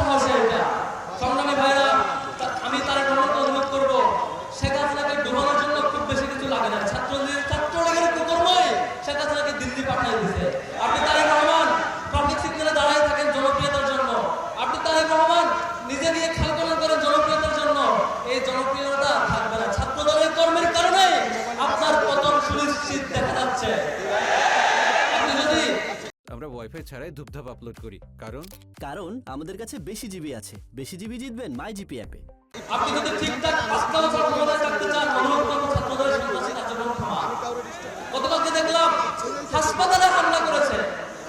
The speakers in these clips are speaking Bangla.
সাহসে এটা? সংগ্রামী ভাইরা, আমি তারেক রহমানকে অনুরোধ করবো, শেখ হাসিনাকে ডুবানোর জন্য খুব বেশি কিছু লাগে না। ছাত্রলীগের কুকর্মই শেখ হাসিনাকে দিল্লি পাঠিয়ে দিয়েছে। আপনি তারেক রহমান ট্রাফিক সিগন্যালে দাঁড়ায় থাকেন জনপ্রিয়তার জন্য, আপনি তারেক রহমান নিজে নিয়ে খেলকলন করেন জনপ্রিয়তার জন্য। এই জনপ্রিয়তা থাকবে না। ছাত্র দলের কর্মের কারণে আপনার পতন সুনিশ্চিত দেখা যাচ্ছে। আপনি যদি আমরা ওয়াইফাই ছাড়াই ধূপধাপ আপলোড করি, কারণ আমাদের কাছে বেশি জিবি আছে। বেশি জিবি জিতবেন মাই জিপি অ্যাপে। আপনি যদি ঠিকঠাক 5 বছর ক্ষমতায় থাকতে চান, অনুরোধ করবো ছাত্রদলের সন্ত্রাসী কার্যক্রম থামান। গতকালকে দেখলাম হাসপাতালে হামলা করেছে।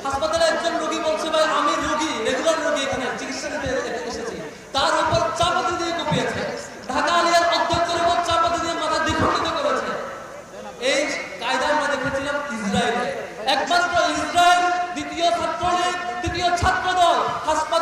হাসপাতালে একজন রোগী বলছে, ভাই আমি রোগী, রেগুলার রোগী, এখানে চিকিৎসা নিতে এসেছি। তার উপর চাপাতি দিয়ে কুপিয়েছে। ঢাকা আলিয়ার অধ্যক্ষের উপর চাপাতি দিয়ে মাথা দ্বিখণ্ডিত করেছে। এই কায়দা আমরা দেখেছিলাম ইসরায়েলে। একমাত্র ইসরায়েল, দ্বিতীয় ছাত্রলীগ, তৃতীয় ছাত্রদল হাসপাতাল